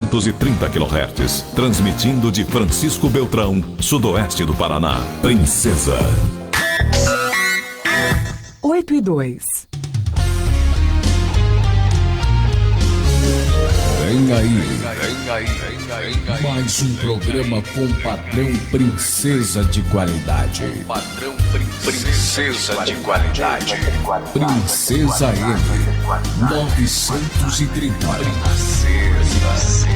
230 kHz, transmitindo de Francisco Beltrão, sudoeste do Paraná. Princesa. 8:02. Vem aí. Mais um programa com padrão princesa de qualidade. Padrão princesa de qualidade. Princesa M 930. Princesa.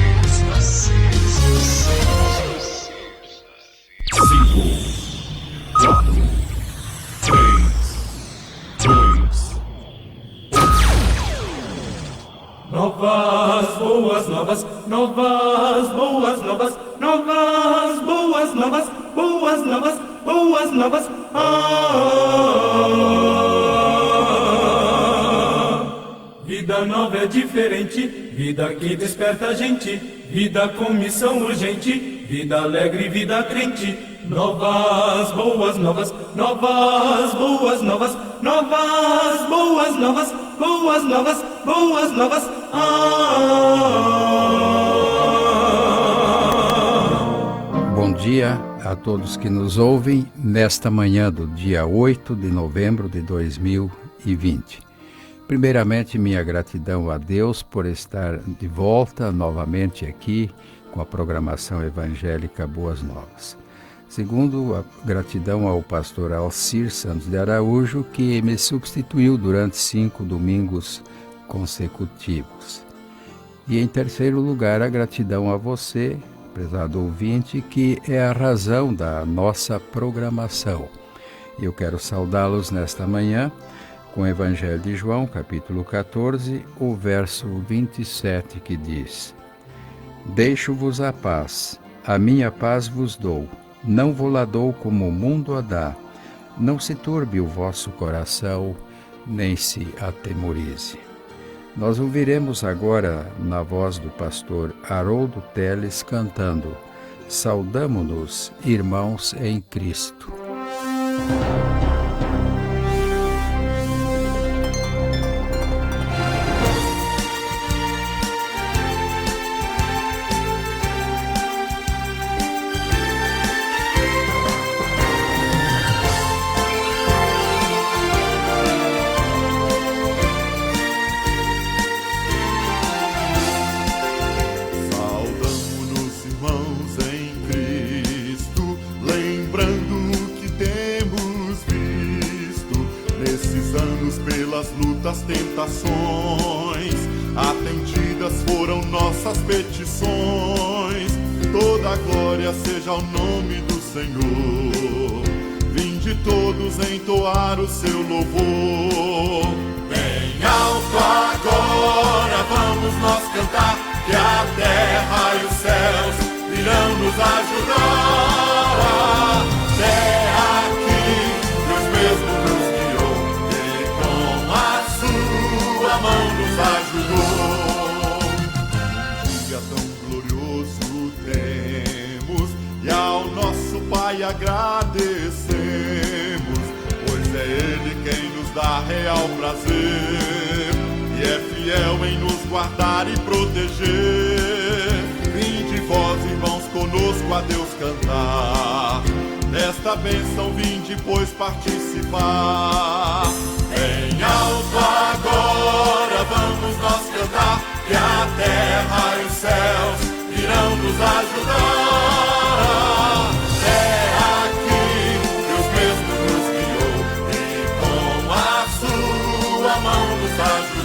5, 4, 3, 2. Novas, boas novas, novas, boas novas, novas, boas novas, boas novas, boas novas. Vida nova é diferente, vida que desperta a gente, vida com missão urgente, vida alegre, vida crente. Novas, boas novas, novas, boas novas, novas, boas novas, boas novas, boas novas. Bom dia a todos que nos ouvem nesta manhã do dia 8 de novembro de 2020. Primeiramente, minha gratidão a Deus por estar de volta novamente aqui com a programação evangélica Boas Novas. Segundo, a gratidão ao pastor Alcir Santos de Araújo, que me substituiu durante 5 domingos consecutivos. E em terceiro lugar, a gratidão a você, prezado ouvinte, que é a razão da nossa programação. Eu quero saudá-los nesta manhã com o Evangelho de João, capítulo 14, o verso 27, que diz: Deixo-vos a paz, a minha paz vos dou, não vou-la dou como o mundo a dá. Não se turbe o vosso coração, nem se atemorize. Nós ouviremos agora, na voz do pastor Haroldo Teles, cantando Saudamo-nos, irmãos em Cristo. Lutas, tentações, atendidas foram nossas petições. Toda a glória seja ao nome do Senhor. Vinde todos entoar o seu louvor. Bem alto agora vamos nós cantar, que a terra e os céus virão nos ajudar. Até aqui Deus mesmo nos guiou e com a sua mão nos ajudou. Um dia tão glorioso temos e ao nosso Pai agradecemos, pois é Ele quem nos dá real prazer e é fiel em nos guardar e proteger. Vinde vós, irmãos, conosco a Deus cantar, nesta bênção vinde, pois, participar. Em alto agora vamos nós cantar, que a terra e os céus irão nos ajudar. É aqui Deus mesmo nos guiou e com a sua mão nos ajudou.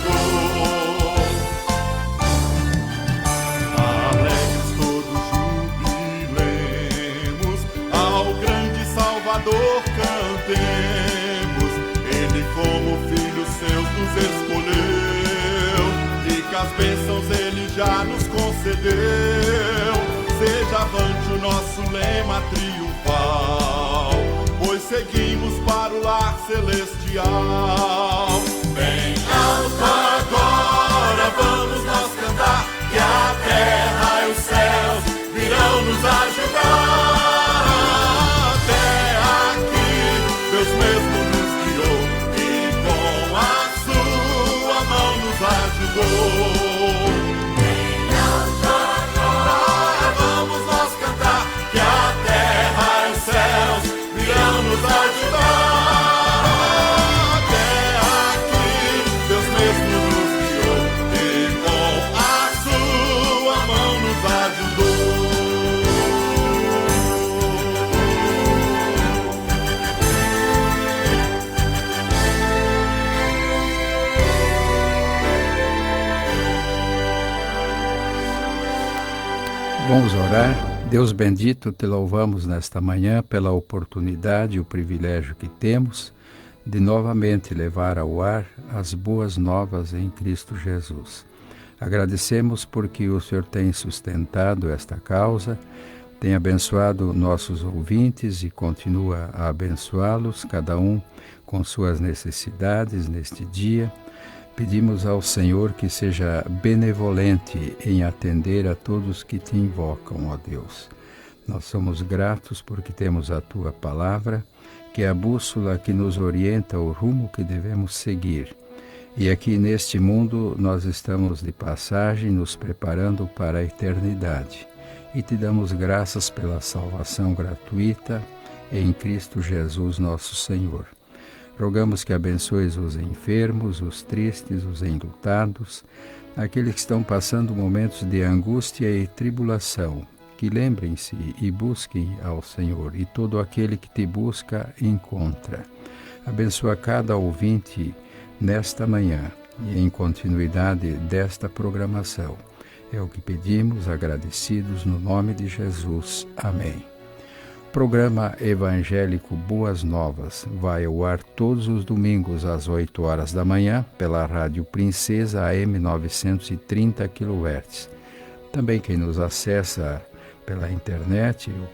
Alegres todos jubilemos, ao grande Salvador cantemos. Ele como filhos seus nos escolheu, ricas bênçãos Ele já nos concedeu. Seja avante o nosso lema triunfal, pois seguimos para o lar celestial. Bem alto agora vamos nós cantar, que a terra e os céus virão nos ajudar. Até aqui Deus mesmo nos guiou e com a sua mão nos ajudou. Bem alto agora Vamos orar. Deus bendito, te louvamos nesta manhã pela oportunidade e o privilégio que temos de novamente levar ao ar as boas novas em Cristo Jesus. Agradecemos porque o Senhor tem sustentado esta causa, tem abençoado nossos ouvintes e continua a abençoá-los, cada um com suas necessidades neste dia. Pedimos ao Senhor que seja benevolente em atender a todos que te invocam, ó Deus. Nós somos gratos porque temos a Tua palavra, que é a bússola que nos orienta o rumo que devemos seguir. E aqui neste mundo nós estamos de passagem, nos preparando para a eternidade. E te damos graças pela salvação gratuita em Cristo Jesus, nosso Senhor. Rogamos que abençoes os enfermos, os tristes, os enlutados, aqueles que estão passando momentos de angústia e tribulação, que lembrem-se e busquem ao Senhor, e todo aquele que te busca, encontra. Abençoa cada ouvinte nesta manhã e em continuidade desta programação. É o que pedimos, agradecidos no nome de Jesus. Amém. Programa Evangélico Boas Novas vai ao ar todos os domingos às 8 horas da manhã pela Rádio Princesa AM 930 kHz. Também quem nos acessa pela internet ou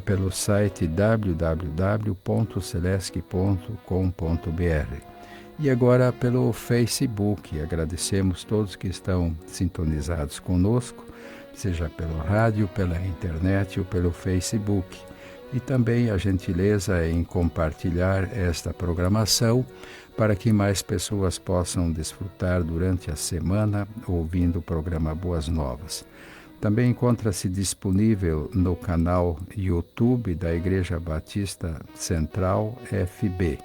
pelo site www.celesc.com.br. E agora pelo Facebook. Agradecemos todos que estão sintonizados conosco, seja pelo rádio, pela internet ou pelo Facebook. E também a gentileza em compartilhar esta programação para que mais pessoas possam desfrutar durante a semana ouvindo o programa Boas Novas. Também encontra-se disponível no canal YouTube da Igreja Batista Central FB.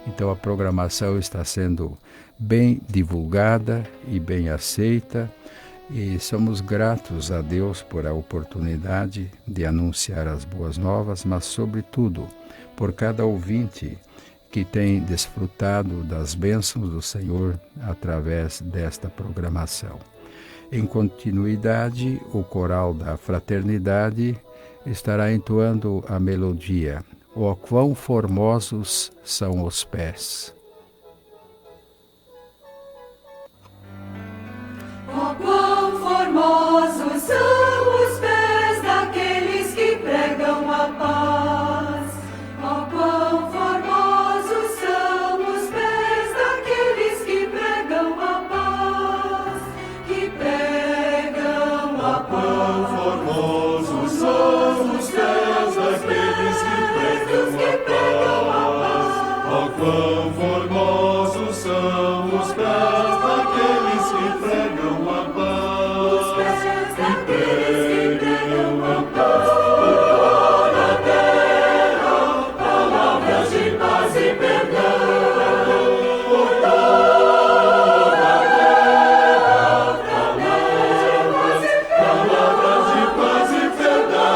Então a programação está sendo bem divulgada e bem aceita. E somos gratos a Deus por a oportunidade de anunciar as boas novas, mas, sobretudo, por cada ouvinte que tem desfrutado das bênçãos do Senhor através desta programação. Em continuidade, o coral da Fraternidade estará entoando a melodia "Ó quão formosos são os pés". Ó quão formosos são os pés daqueles que pregam a paz. Ó quão formosos são os pés daqueles que pregam a paz. Que pregam a paz. Quão formosos são os pés daqueles que pregam a paz. Ó quão formosos são os pés daqueles que pregam a paz. Os pés daqueles que pregam a paz. Por toda a terra, palavras de paz e perdão. Por toda a terra, palavras de paz e perdão.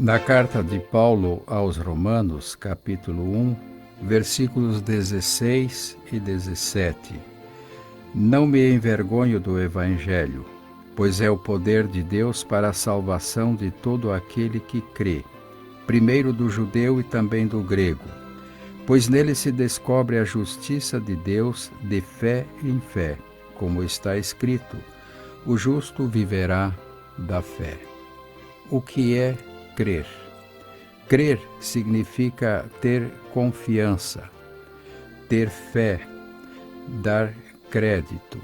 Na carta de Paulo aos Romanos, capítulo 1, versículos 16 e 17. Não me envergonho do Evangelho, pois é o poder de Deus para a salvação de todo aquele que crê, primeiro do judeu e também do grego, pois nele se descobre a justiça de Deus de fé em fé, como está escrito, o justo viverá da fé. O que é crer? Crer significa ter confiança, ter fé, dar crédito.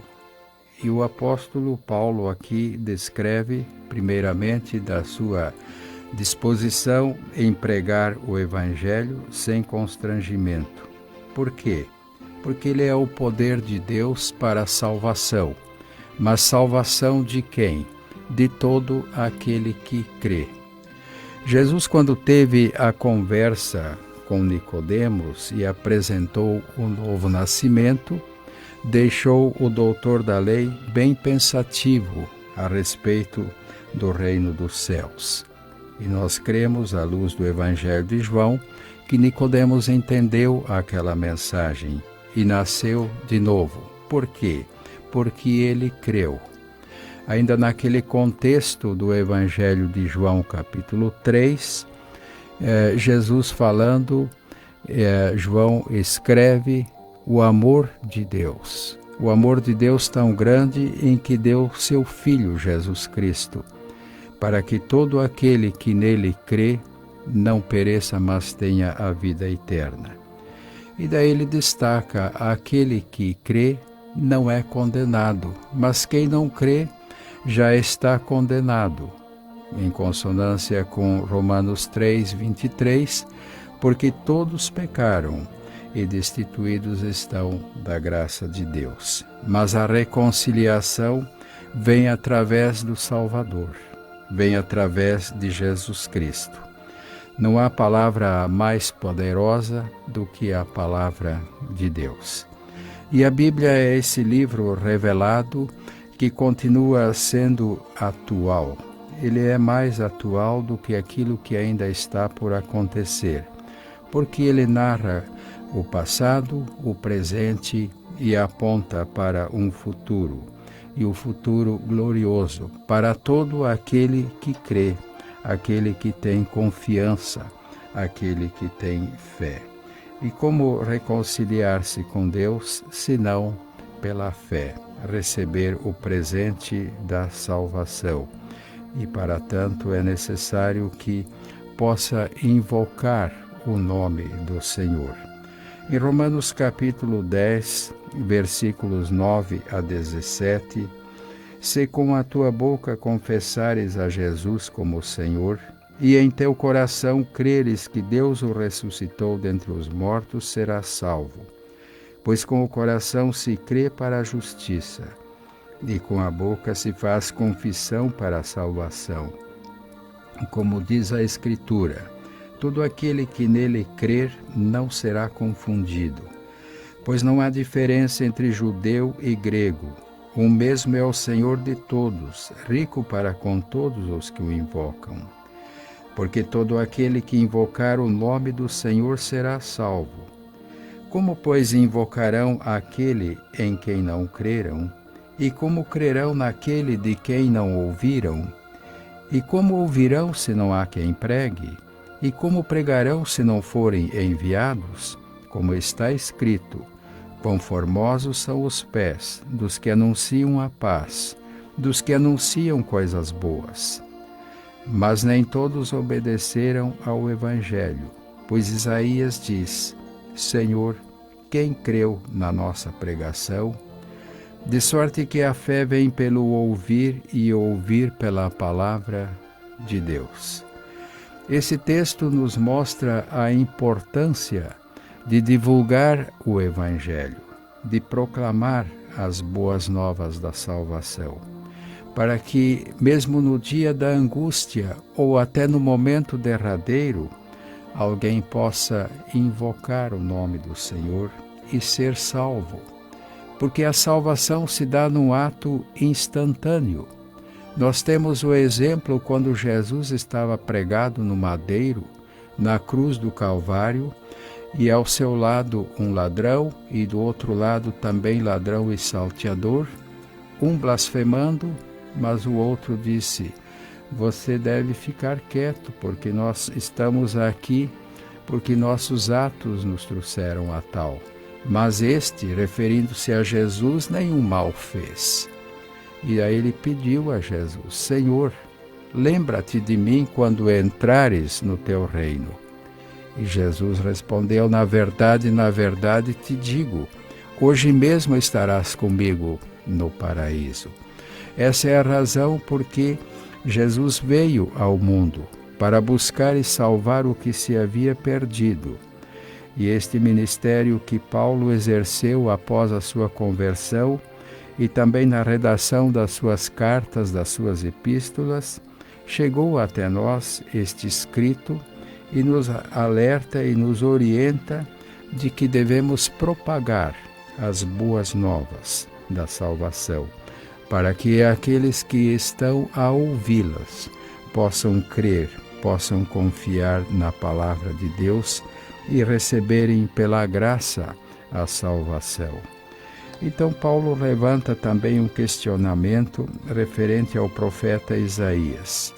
E o apóstolo Paulo aqui descreve, primeiramente, da sua disposição em pregar o Evangelho sem constrangimento. Por quê? Porque ele é o poder de Deus para a salvação. Mas salvação de quem? De todo aquele que crê. Jesus, quando teve a conversa com Nicodemos e apresentou o novo nascimento, deixou o doutor da lei bem pensativo a respeito do reino dos céus. E nós cremos, à luz do Evangelho de João, que Nicodemos entendeu aquela mensagem e nasceu de novo. Por quê? Porque ele creu. Ainda naquele contexto do Evangelho de João, capítulo 3, Jesus falando, João escreve o amor de Deus. O amor de Deus tão grande em que deu seu Filho, Jesus Cristo, para que todo aquele que nele crê não pereça, mas tenha a vida eterna. E daí ele destaca, aquele que crê não é condenado, mas quem não crê já está condenado, em consonância com Romanos 3, 23, porque todos pecaram e destituídos estão da graça de Deus. Mas a reconciliação vem através do Salvador, vem através de Jesus Cristo. Não há palavra mais poderosa do que a palavra de Deus. E a Bíblia é esse livro revelado que continua sendo atual. Ele é mais atual do que aquilo que ainda está por acontecer, porque ele narra o passado, o presente e aponta para um futuro, e o futuro glorioso para todo aquele que crê, aquele que tem confiança, aquele que tem fé. E como reconciliar-se com Deus, senão pela fé, receber o presente da salvação. E para tanto é necessário que possa invocar o nome do Senhor. Em Romanos capítulo 10, versículos 9 a 17, se com a tua boca confessares a Jesus como Senhor, e em teu coração creres que Deus o ressuscitou dentre os mortos, serás salvo. Pois com o coração se crê para a justiça, e com a boca se faz confissão para a salvação. Como diz a Escritura, todo aquele que nele crer não será confundido, pois não há diferença entre judeu e grego. O mesmo é o Senhor de todos, rico para com todos os que o invocam. Porque todo aquele que invocar o nome do Senhor será salvo. Como, pois, invocarão aquele em quem não creram? E como crerão naquele de quem não ouviram? E como ouvirão se não há quem pregue? E como pregarão se não forem enviados? Como está escrito, quão formosos são os pés dos que anunciam a paz, dos que anunciam coisas boas. Mas nem todos obedeceram ao Evangelho, pois Isaías diz, Senhor, quem creu na nossa pregação? De sorte que a fé vem pelo ouvir e ouvir pela palavra de Deus. Esse texto nos mostra a importância de divulgar o Evangelho, de proclamar as boas novas da salvação, para que, mesmo no dia da angústia ou até no momento derradeiro, alguém possa invocar o nome do Senhor e ser salvo. Porque a salvação se dá num ato instantâneo. Nós temos o exemplo quando Jesus estava pregado no madeiro, na cruz do Calvário, e ao seu lado um ladrão e do outro lado também ladrão e salteador, um blasfemando, mas o outro disse: você deve ficar quieto, porque nós estamos aqui, porque nossos atos nos trouxeram a tal. Mas este, referindo-se a Jesus, nenhum mal fez. E aí ele pediu a Jesus: Senhor, lembra-te de mim quando entrares no teu reino. E Jesus respondeu: na verdade te digo, hoje mesmo estarás comigo no paraíso. Essa é a razão porque Jesus veio ao mundo, para buscar e salvar o que se havia perdido. E este ministério que Paulo exerceu após a sua conversão, e também na redação das suas cartas, das suas epístolas, chegou até nós este escrito e nos alerta e nos orienta de que devemos propagar as boas novas da salvação, para que aqueles que estão a ouvi-las possam crer, possam confiar na palavra de Deus e receberem pela graça a salvação. Então Paulo levanta também um questionamento referente ao profeta Isaías.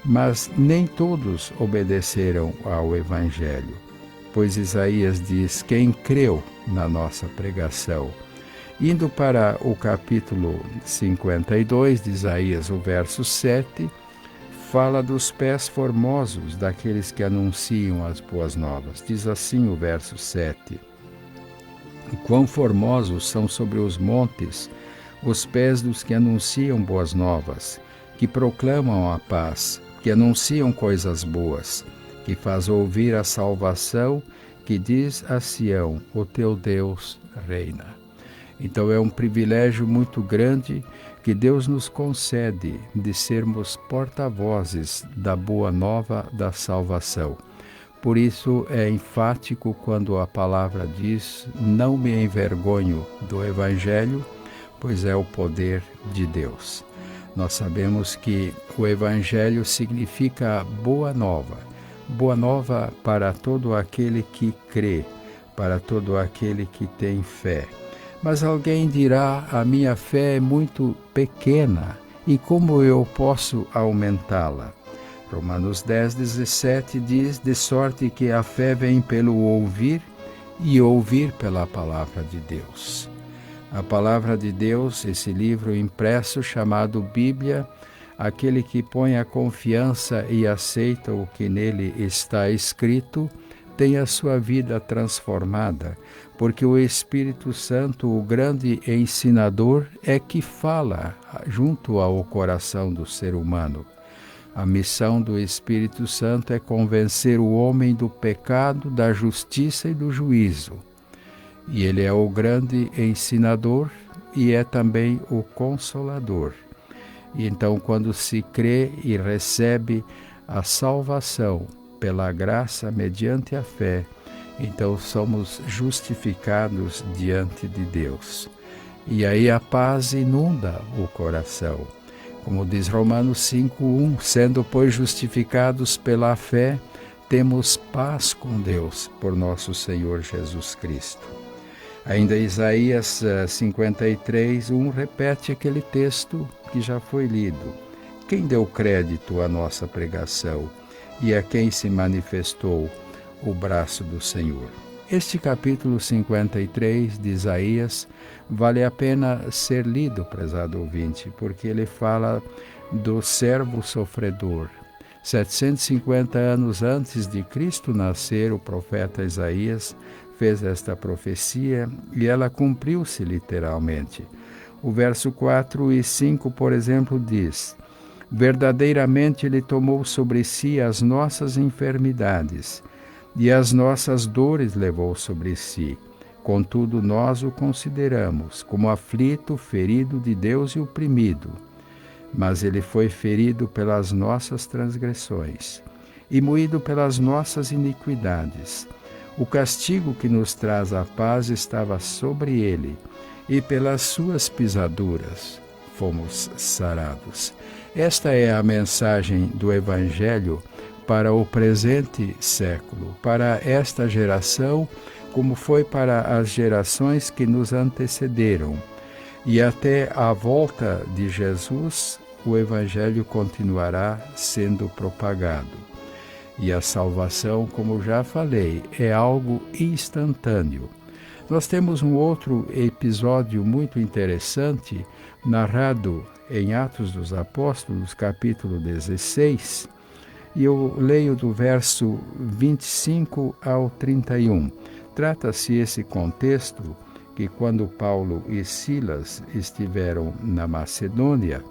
Mas nem todos obedeceram ao Evangelho, pois Isaías diz: quem creu na nossa pregação. Indo para o capítulo 52 de Isaías, o verso 7, fala dos pés formosos daqueles que anunciam as boas novas. Diz assim o verso 7: quão formosos são sobre os montes os pés dos que anunciam boas novas, que proclamam a paz, que anunciam coisas boas, que faz ouvir a salvação, que diz a Sião: o teu Deus reina. Então é um privilégio muito grande que Deus nos concede de sermos porta-vozes da boa nova da salvação. Por isso é enfático quando a palavra diz: não me envergonho do Evangelho, pois é o poder de Deus. Nós sabemos que o Evangelho significa boa nova para todo aquele que crê, para todo aquele que tem fé. Mas alguém dirá: a minha fé é muito pequena, e como eu posso aumentá-la? Romanos 10:17 diz: de sorte que a fé vem pelo ouvir, e ouvir pela palavra de Deus. A palavra de Deus, esse livro impresso chamado Bíblia, aquele que põe a confiança e aceita o que nele está escrito, tem a sua vida transformada, porque o Espírito Santo, o grande ensinador, é que fala junto ao coração do ser humano. A missão do Espírito Santo é convencer o homem do pecado, da justiça e do juízo. E ele é o grande ensinador e é também o consolador. E então, quando se crê e recebe a salvação pela graça mediante a fé, então somos justificados diante de Deus. E aí a paz inunda o coração. Como diz Romanos 5:1, sendo, pois, justificados pela fé, temos paz com Deus por nosso Senhor Jesus Cristo. Ainda Isaías 53:1 repete aquele texto que já foi lido. Quem deu crédito à nossa pregação e a quem se manifestou o braço do Senhor? Este capítulo 53 de Isaías vale a pena ser lido, prezado ouvinte, porque ele fala do servo sofredor. 750 anos antes de Cristo nascer, o profeta Isaías fez esta profecia e ela cumpriu-se literalmente. O verso 4 e 5, por exemplo, diz: verdadeiramente ele tomou sobre si as nossas enfermidades e as nossas dores levou sobre si. Contudo, nós o consideramos como aflito, ferido de Deus e oprimido. Mas ele foi ferido pelas nossas transgressões e moído pelas nossas iniquidades. O castigo que nos traz a paz estava sobre ele, e pelas suas pisaduras fomos sarados. Esta é a mensagem do Evangelho para o presente século, para esta geração, como foi para as gerações que nos antecederam. E até a volta de Jesus, o Evangelho continuará sendo propagado. E a salvação, como já falei, é algo instantâneo. Nós temos um outro episódio muito interessante, narrado em Atos dos Apóstolos, capítulo 16, e eu leio do verso 25 ao 31. Trata-se esse contexto que quando Paulo e Silas estiveram na Macedônia,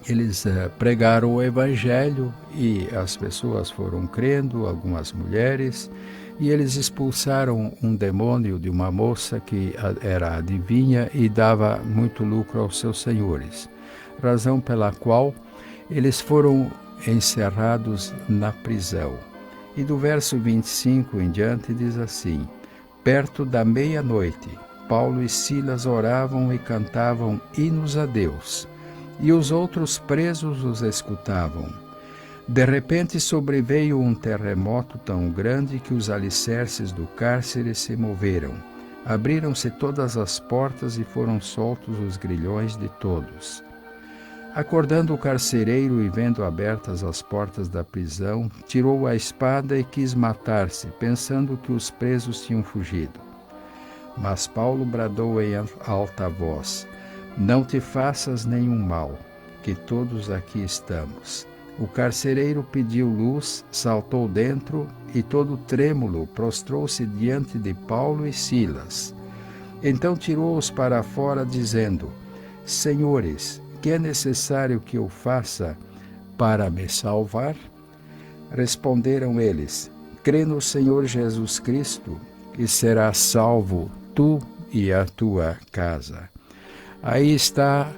eles pregaram o Evangelho e as pessoas foram crendo, algumas mulheres, e eles expulsaram um demônio de uma moça que era adivinha e dava muito lucro aos seus senhores, razão pela qual eles foram encerrados na prisão. E do verso 25 em diante diz assim: perto da meia-noite, Paulo e Silas oravam e cantavam hinos a Deus, e os outros presos os escutavam. De repente sobreveio um terremoto tão grande que os alicerces do cárcere se moveram. Abriram-se todas as portas e foram soltos os grilhões de todos. Acordando o carcereiro e vendo abertas as portas da prisão, tirou a espada e quis matar-se, pensando que os presos tinham fugido. Mas Paulo bradou em alta voz: não te faças nenhum mal, que todos aqui estamos. O carcereiro pediu luz, saltou dentro e, todo trêmulo, prostrou-se diante de Paulo e Silas. Então tirou-os para fora, dizendo: senhores, que é necessário que eu faça para me salvar? Responderam eles: crê no Senhor Jesus Cristo e serás salvo tu e a tua casa. Aí está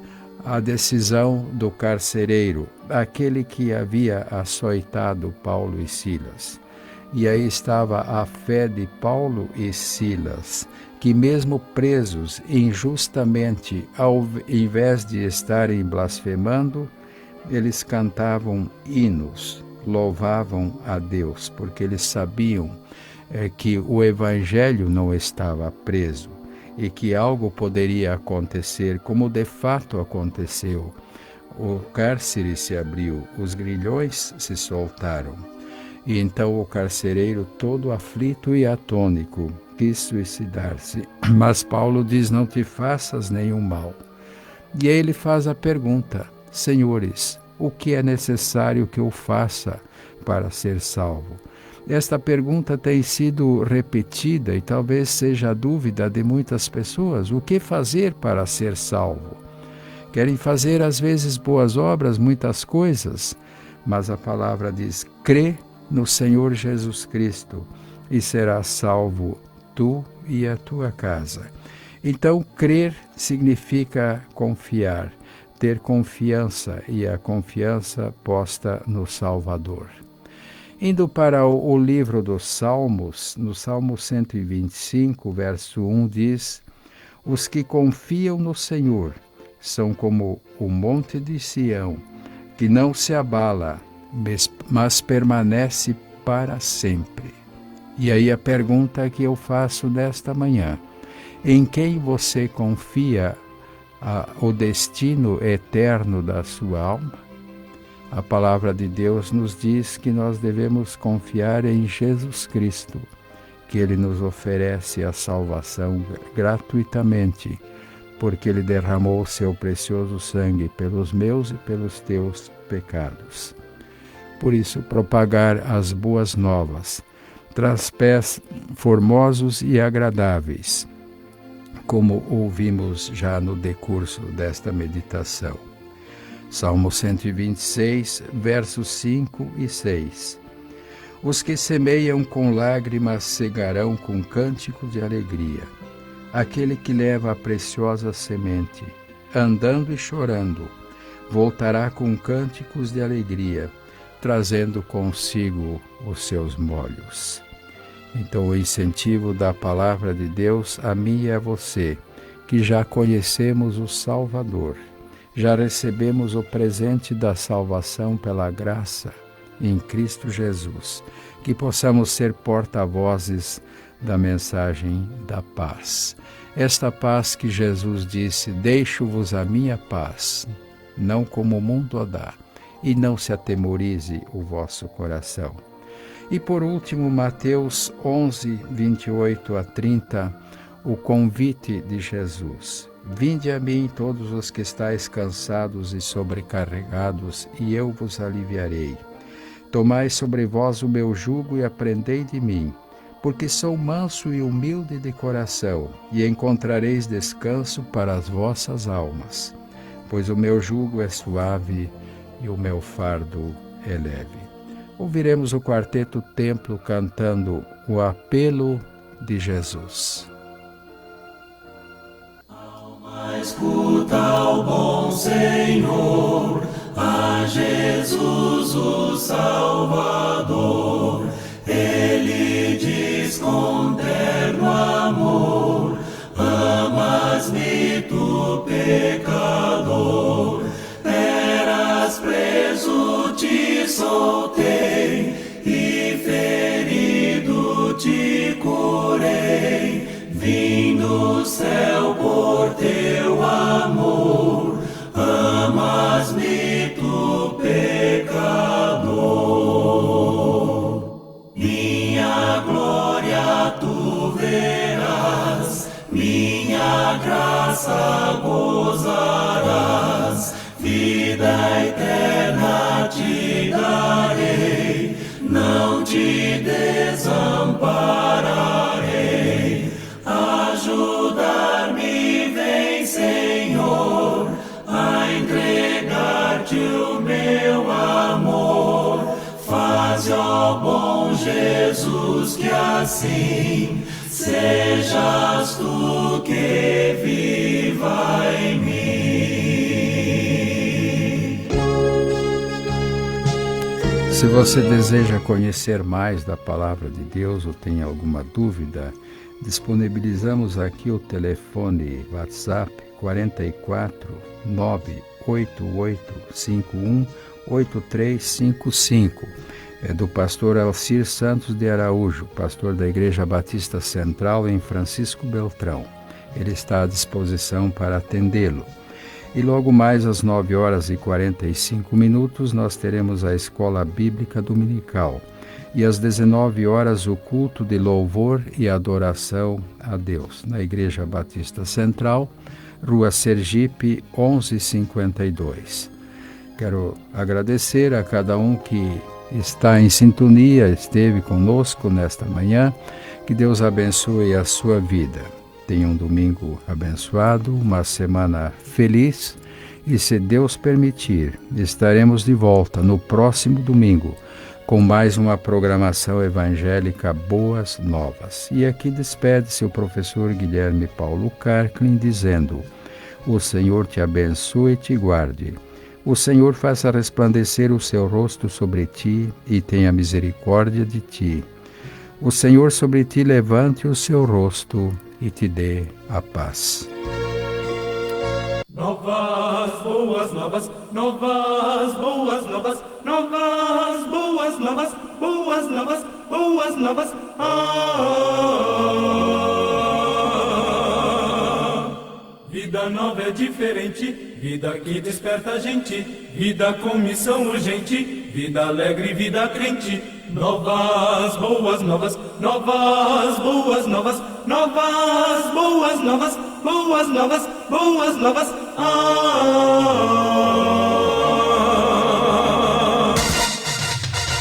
a decisão do carcereiro, aquele que havia açoitado Paulo e Silas. E aí estava a fé de Paulo e Silas, que mesmo presos injustamente, ao invés de estarem blasfemando, eles cantavam hinos, louvavam a Deus, porque eles sabiam que o Evangelho não estava preso e que algo poderia acontecer, como de fato aconteceu. O cárcere se abriu, os grilhões se soltaram. E então o carcereiro, todo aflito e atônico, quis suicidar-se. Mas Paulo diz: não te faças nenhum mal. E aí ele faz a pergunta: senhores, o que é necessário que eu faça para ser salvo? Esta pergunta tem sido repetida e talvez seja a dúvida de muitas pessoas. O que fazer para ser salvo? Querem fazer às vezes boas obras, muitas coisas, mas a palavra diz: crê no Senhor Jesus Cristo e serás salvo tu e a tua casa. Então, crer significa confiar, ter confiança, e a confiança posta no Salvador. Indo para o livro dos Salmos, no Salmo 125, verso 1 diz: os que confiam no Senhor são como o monte de Sião, que não se abala, mas permanece para sempre. E aí a pergunta que eu faço nesta manhã: em quem você confia o destino eterno da sua alma? A palavra de Deus nos diz que nós devemos confiar em Jesus Cristo, que Ele nos oferece a salvação gratuitamente, porque Ele derramou o seu precioso sangue pelos meus e pelos teus pecados. Por isso, propagar as boas novas traz pés formosos e agradáveis, como ouvimos já no decurso desta meditação. Salmo 126, versos 5 e 6. Os que semeiam com lágrimas cegarão com cânticos de alegria. Aquele que leva a preciosa semente, andando e chorando, voltará com cânticos de alegria, trazendo consigo os seus molhos. Então, o incentivo da palavra de Deus a mim e a você, que já conhecemos o Salvador, já recebemos o presente da salvação pela graça em Cristo Jesus, que possamos ser porta-vozes da mensagem da paz. Esta paz que Jesus disse: deixo-vos a minha paz, não como o mundo a dá, e não se atemorize o vosso coração. E por último, Mateus 11, 28 a 30, o convite de Jesus: vinde a mim todos os que estáis cansados e sobrecarregados, e eu vos aliviarei. Tomai sobre vós o meu jugo e aprendei de mim, porque sou manso e humilde de coração, e encontrareis descanso para as vossas almas. Pois o meu jugo é suave e o meu fardo é leve. Ouviremos o Quarteto Templo cantando o apelo de Jesus. Alma, escuta ao bom Senhor, a Jesus o Salvador. Ele diz com terno amor: amas-me, tu pecador. Eras preso, te soltei, e ferido te curei. Vim do céu por teu amor, amas-me, tu pecador. Minha glória tu verás, minha graça gozarás, vida eterna te darei, não te desampararei. Ajudar-me vem, Senhor, a entregar-te o meu amor. Faze, ó bom Jesus, que assim sejas tu que viva em mim. Se você deseja conhecer mais da Palavra de Deus ou tem alguma dúvida, disponibilizamos aqui o telefone WhatsApp 44 98851 8355. É do pastor Alcir Santos de Araújo, pastor da Igreja Batista Central em Francisco Beltrão. Ele está à disposição para atendê-lo. E logo mais às 9h45 nós teremos a Escola Bíblica Dominical. E às 19h o culto de louvor e adoração a Deus, na Igreja Batista Central, Rua Sergipe, 1152. Quero agradecer a cada um que está em sintonia, esteve conosco nesta manhã. Que Deus abençoe a sua vida. Tenha um domingo abençoado, uma semana feliz e, se Deus permitir, estaremos de volta no próximo domingo com mais uma programação evangélica Boas Novas. E aqui despede-se o professor Guilherme Paulo Carklin dizendo: o Senhor te abençoe e te guarde. O Senhor faça resplandecer o seu rosto sobre ti e tenha misericórdia de ti. O Senhor sobre ti levante o seu rosto e te dê a paz. Novas boas novas, novas boas novas, novas boas novas, boas novas, boas novas. Vida nova é diferente, vida que desperta a gente, vida com missão urgente, vida alegre, vida crente. Novas boas novas, novas boas novas, novas boas novas, boas novas, boas novas.